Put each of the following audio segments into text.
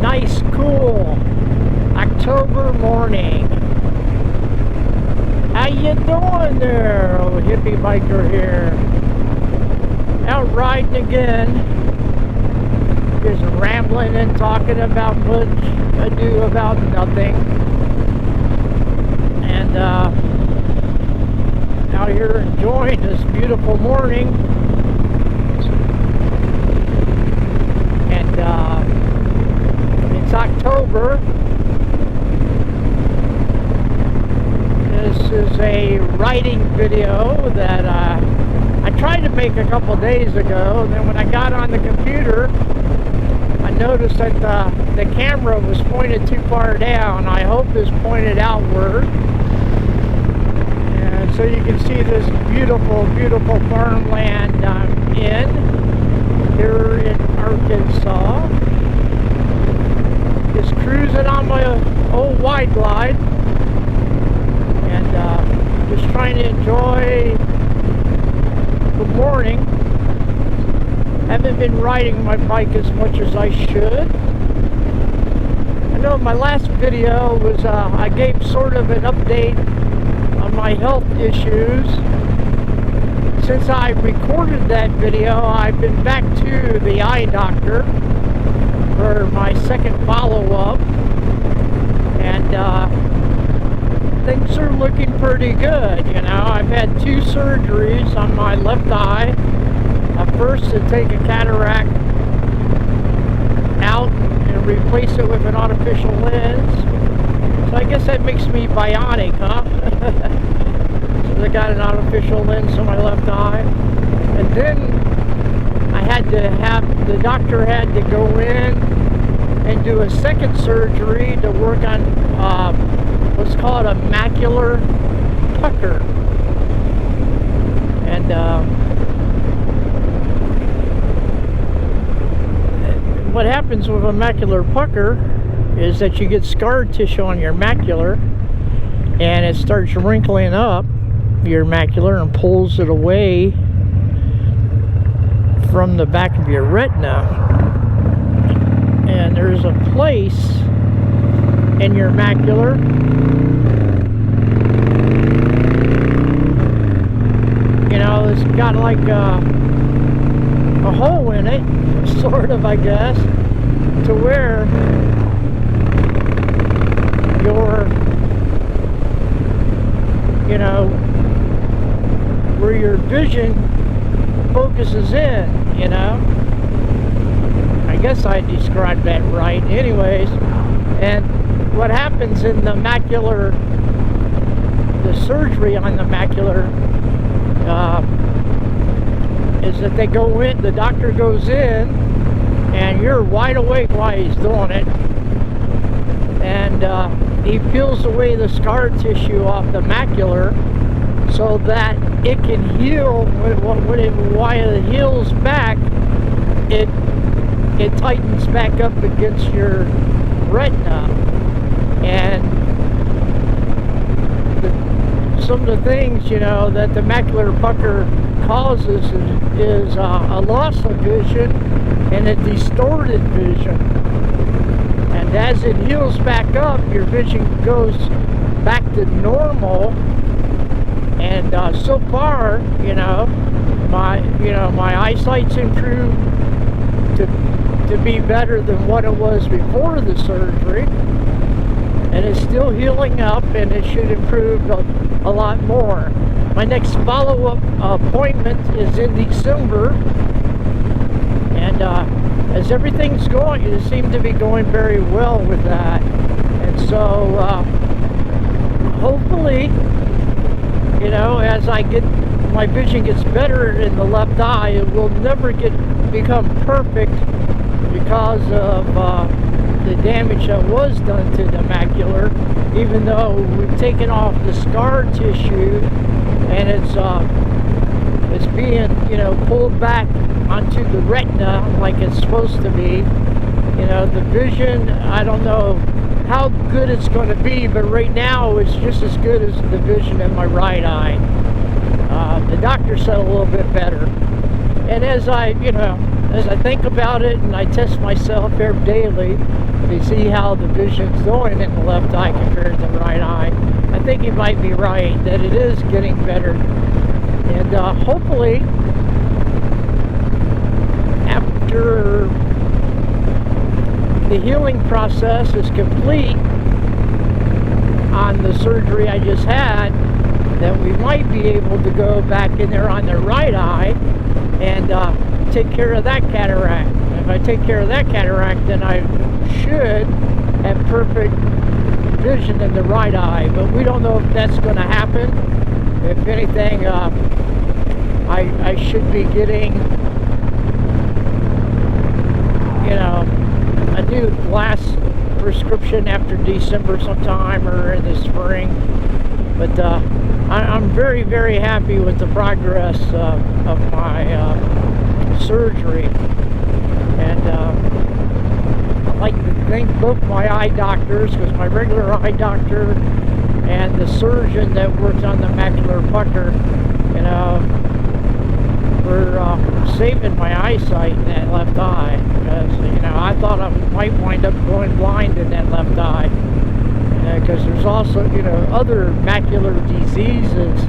nice, cool October morning. How you doing there, old Hippie-Biker here? Out riding again. Just rambling and talking about what I do about nothing. And out here enjoying this beautiful morning. And it's October. This is a writing video that I tried to make a couple days ago, and then when I got on the computer, I noticed that the camera was pointed too far down. I hope it's pointed outward. And so you can see this beautiful, beautiful farmland I'm in here in Arkansas. Just cruising on my old wide glide. And just trying to enjoy the morning. Haven't been riding my bike as much as I should. I know my last video was I gave sort of an update on my health issues. Since I recorded that video, I've been back to the eye doctor for my second follow-up, and things are looking pretty good. You know, I've had 2 surgeries on my left eye. First, to take a cataract out and replace it with an artificial lens. So I guess that makes me bionic, huh? So I got an artificial lens on my left eye. And then I had to have, the doctor had to go in and do a second surgery to work on what's called a macular pucker. And what happens with a macular pucker is that you get scar tissue on your macular, and it starts wrinkling up your macular and pulls it away from the back of your retina. And there's a place in your macular it's got like a hole in it, sort of, I guess, to where where your vision focuses in, I guess I described that right. Anyways, and what happens in the macular, the surgery on the macular, is that they go in, the doctor goes in, and you're wide awake while he's doing it, and he peels away the scar tissue off the macular so that it can heal. While it heals back, it tightens back up against your retina. And some of the things, that the macular pucker causes is a loss of vision and a distorted vision. And as it heals back up, your vision goes back to normal. And so far, my eyesight's improved to be better than what it was before the surgery. And it's still healing up, and it should improve a lot more. My next follow-up appointment is in December, and as everything's going, it seems to be going very well with that. And so hopefully, as my vision gets better in the left eye, it will never become perfect because of the damage that was done to the macular, even though we've taken off the scar tissue and it's being pulled back onto the retina like it's supposed to be. The vision, I don't know how good it's going to be, but right now it's just as good as the vision in my right eye. The doctor said a little bit better. And as I as I think about it and I test myself here daily to see how the vision's going in the left eye compared to the right eye, I think he might be right, that it is getting better. And hopefully, after the healing process is complete on the surgery I just had, that we might be able to go back in there on the right eye and take care of that cataract. If I take care of that cataract, then I should have perfect vision in the right eye, but we don't know if that's going to happen. If anything, I should be getting, you know, a new glass prescription after December sometime or in the spring. But I'm very, very happy with the progress of my surgery. And I'd like to thank both my eye doctors, because my regular eye doctor and the surgeon that works on the macular pucker, you know, for saving my eyesight in that left eye. Because, you know, I thought I might wind up going blind in that left eye. Because there's also, you know, other macular diseases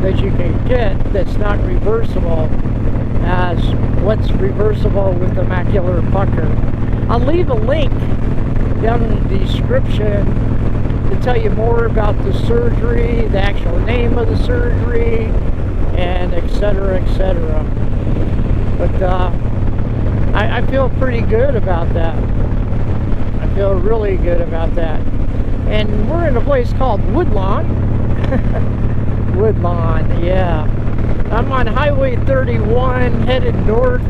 that you can get that's not reversible as what's reversible with the macular pucker. I'll leave a link down in the description to tell you more about the surgery, the actual name of the surgery, and etc., etc. But I feel pretty good about that. I feel really good about that. And we're in a place called Woodlawn. Woodlawn, yeah. I'm on Highway 31 headed north.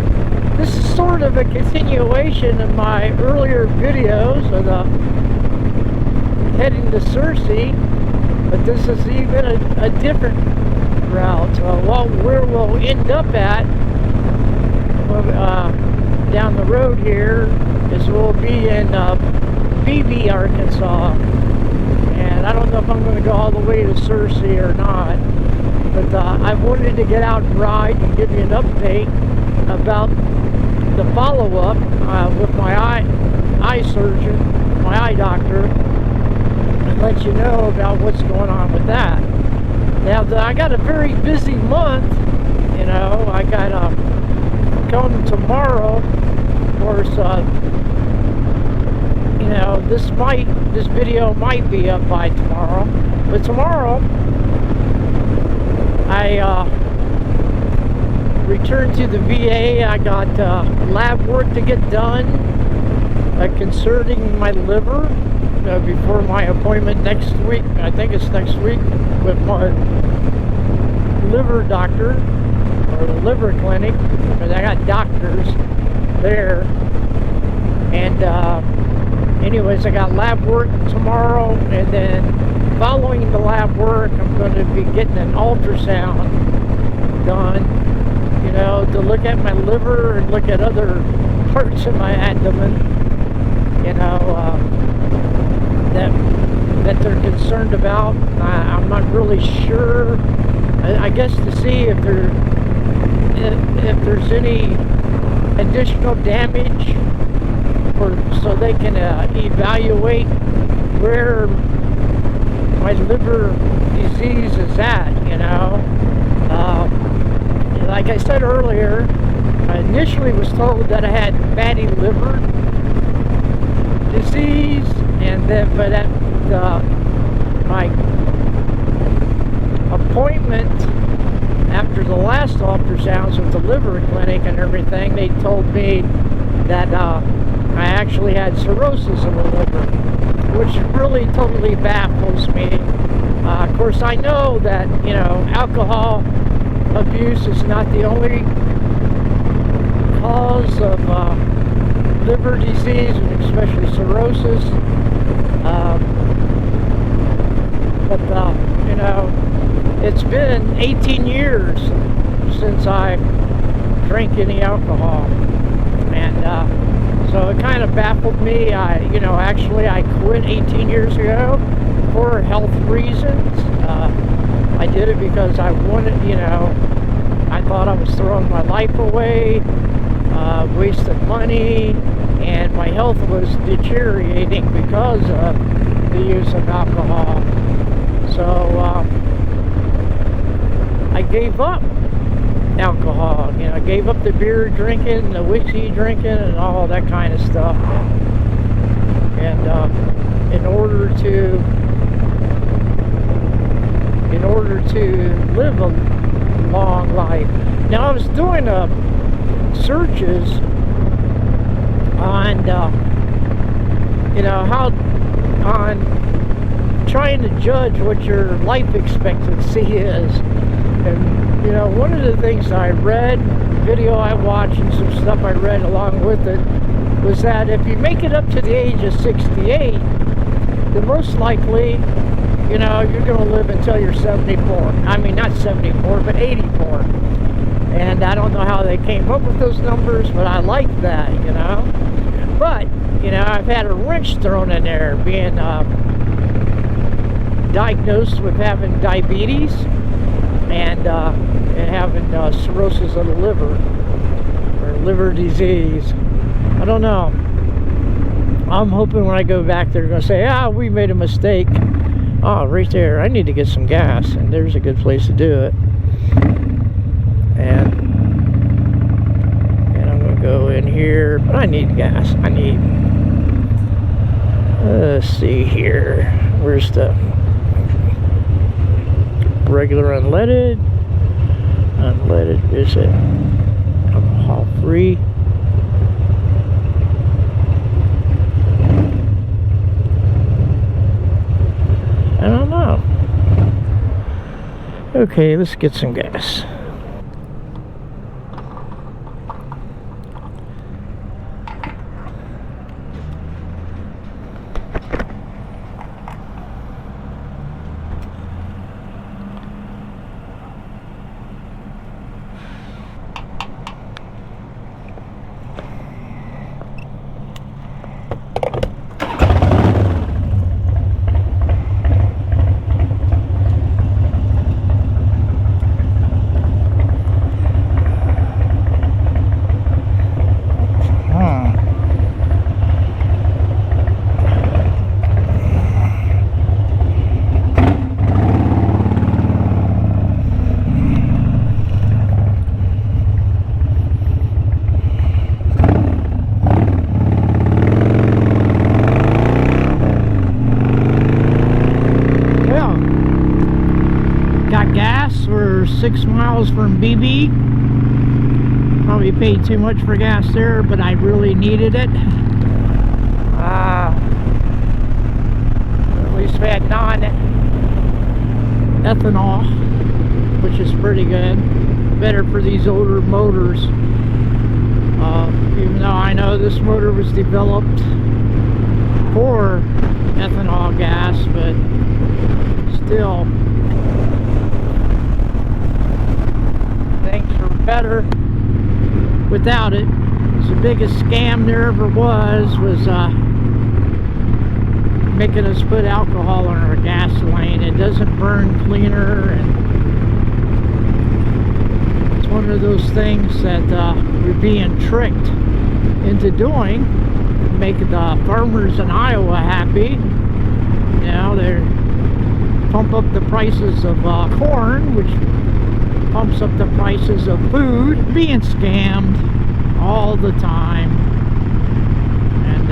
This is sort of a continuation of my earlier videos of the heading to Searcy, but this is even a different route. Well, where we'll end up at down the road here is we'll be in Beebe, Arkansas. And I don't know if I'm going to go all the way to Searcy or not, but I wanted to get out and ride and give you an update about the follow-up with my eye surgeon, my eye doctor, and let you know about what's going on with that. Now, I got a very busy month, you know. I got come tomorrow, of course. You know, this video might be up by tomorrow, but tomorrow I returned to the VA. I got lab work to get done concerning my liver before my appointment next week. I think it's next week with my liver doctor or the liver clinic, because I got doctors there. And anyways, I got lab work tomorrow, and then following the lab work, I'm going to be getting an ultrasound done, you know, to look at my liver and look at other parts of my abdomen, you know, that they're concerned about. I'm not really sure. I guess to see if there's any additional damage, so they can evaluate where my liver disease is at, you know. Like I said earlier, I initially was told that I had fatty liver disease, and then but at my appointment after the last ultrasounds with the liver clinic and everything, they told me that I actually had cirrhosis of the liver, which really totally baffles me. Of course, I know that, you know, alcohol abuse is not the only cause of liver disease, and especially cirrhosis. But you know, it's been 18 years since I drank any alcohol, and so it kind of baffled me. You know, actually I quit 18 years ago for health reasons. I did it because I wanted, you know, I thought I was throwing my life away, wasted money, and my health was deteriorating because of the use of alcohol. So I gave up alcohol. You know, I gave up the beer drinking, the whiskey drinking, and all that kind of stuff. And in order to live a long life. Now, I was doing searches on you know, how on trying to judge what your life expectancy is. And you know, one of the things I read, video I watched, and some stuff I read along with it, was that if you make it up to the age of 68, then most likely, you know, you're going to live until you're 74. I mean, not 74, but 84. And I don't know how they came up with those numbers, but I like that, you know. But, you know, I've had a wrench thrown in there, being diagnosed with having diabetes and having cirrhosis of the liver, or liver disease. I don't know. I'm hoping when I go back, they're going to say, ah, we made a mistake. Oh, right there, I need to get some gas, and there's a good place to do it. And I'm going to go in here, but I need gas. I need, let's see here, where's the regular unleaded? Unleaded, is it alcohol free? I don't know. Okay, let's get some gas. Got gas. We're 6 miles from BB. Probably paid too much for gas there, but I really needed it. At least we had non-ethanol, which is pretty good. Better for these older motors. Even though I know this motor was developed for ethanol gas, but still, things are better without it. It's the biggest scam there ever was making us put alcohol in our gasoline. It doesn't burn cleaner, and it's one of those things that we're being tricked into doing to make the farmers in Iowa happy. You know, they pump up the prices of corn, which pumps up the prices of food. Being scammed all the time. And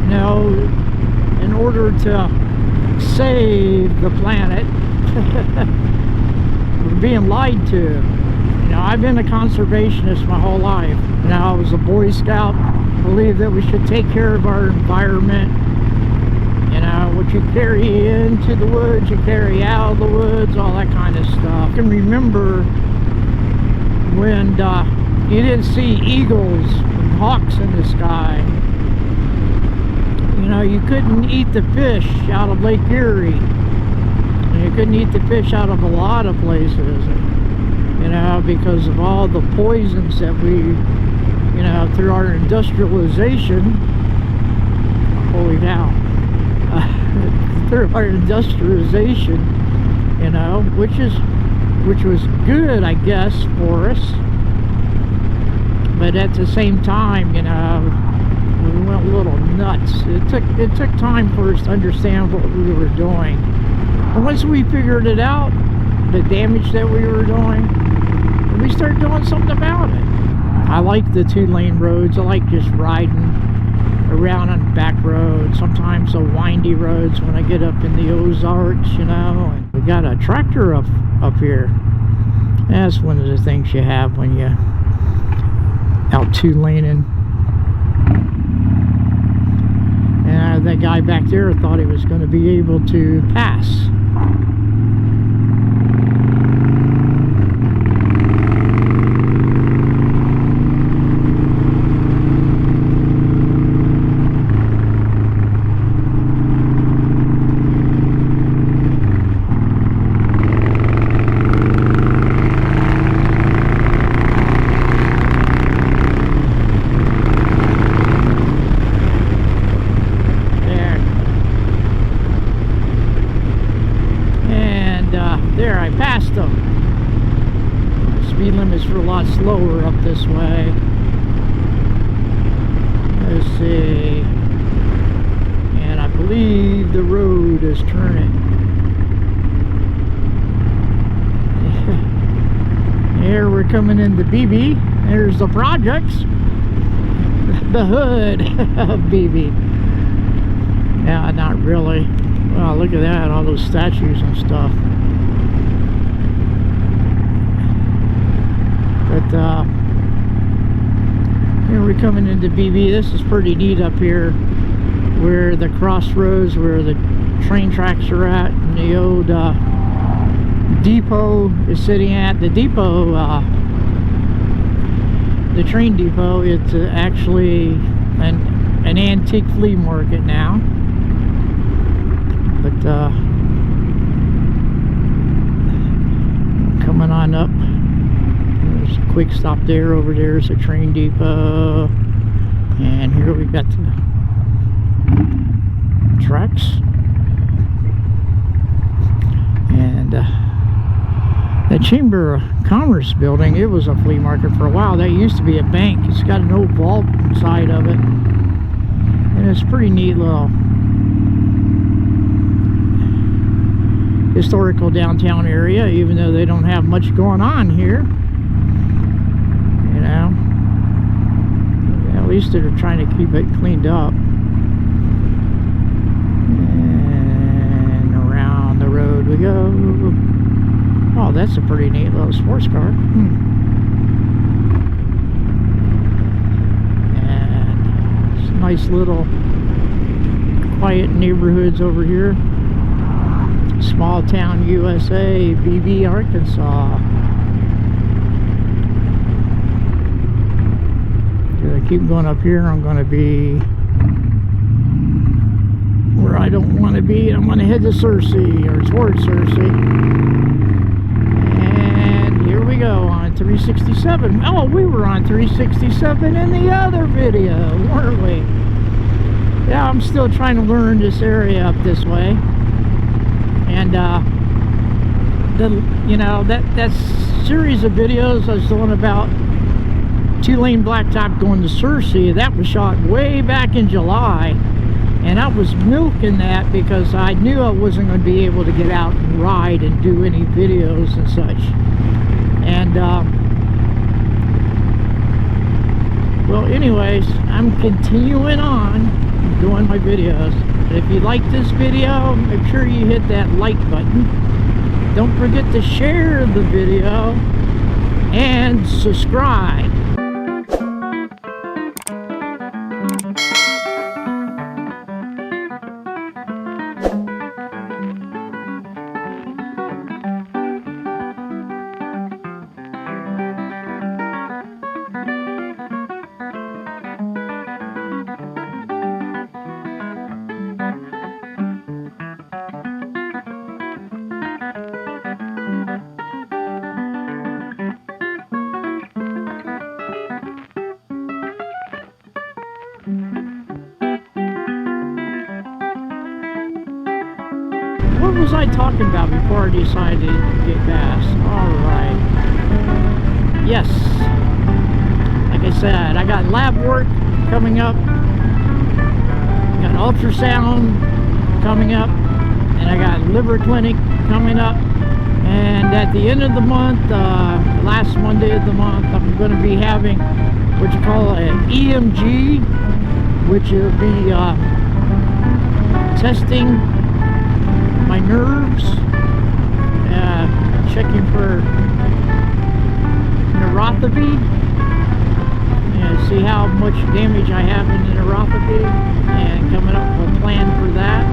you know, in order to save the planet, we're being lied to. You know, I've been a conservationist my whole life. You know, I was a Boy Scout. Believe that we should take care of our environment. You know, what you carry into the woods, you carry out of the woods, all that kind of stuff. I can remember when you didn't see eagles and hawks in the sky. You know, you couldn't eat the fish out of Lake Erie. And you couldn't eat the fish out of a lot of places. You know, because of all the poisons that we, you know, through our industrialization. Holy cow. Through our industrialization, you know, which was good, I guess, for us. but at the same time, you know, we went a little nuts. It took time for us to understand what we were doing. And once we figured it out, the damage that we were doing, we started doing something about it. I like the 2-lane roads. I like just riding around on back roads, sometimes the windy roads when I get up in the Ozarks, you know. And we got a tractor up here. That's one of the things you have when you out 2-laning. And that guy back there thought he was going to be able to pass. There, I passed them. The speed limits were a lot slower up this way. Let's see. And I believe the road is turning. Here we're coming into BB. There's the projects. The hood of BB. Yeah, not really. Wow, look at that, all those statues and stuff. But here we're coming into BB. This is pretty neat up here, where the crossroads, where the train tracks are at, and the old depot is sitting at. The depot, the train depot, it's actually an antique flea market now. But coming on up, there's a quick stop there. Over there's a train depot, and here we got the tracks. And the Chamber of Commerce building, it was a flea market for a while. That used to be a bank. It's got an old vault inside of it, and it's a pretty neat little historical downtown area, even though they don't have much going on here, you know. At least they're trying to keep it cleaned up. And around the road we go. Oh, that's a pretty neat little sports car. And some nice little quiet neighborhoods over here. Small town USA, BB, Arkansas. If I keep going up here, I'm going to be where I don't want to be. I'm going to head to Searcy, or towards Searcy. And here we go on 367. Oh, we were on 367 in the other video, weren't we? Yeah, I'm still trying to learn this area up this way. And that series of videos I was doing about 2-lane blacktop going to Searcy, that was shot way back in July, and I was milking that because I knew I wasn't going to be able to get out and ride and do any videos and such. And well, anyways, I'm continuing on doing my videos. If you like this video, make sure you hit that like button. Don't forget to share the video and subscribe. What was I talking about before I decided to get past? Alright. Yes. Like I said, I got lab work coming up, I got ultrasound coming up, and I got liver clinic coming up. And at the end of the month, last Monday of the month, I'm going to be having what you call an EMG, which will be testing my nerves, checking for neuropathy, and see how much damage I have in the neuropathy, and coming up with a plan for that.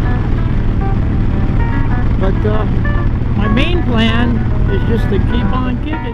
But my main plan is just to keep on kicking.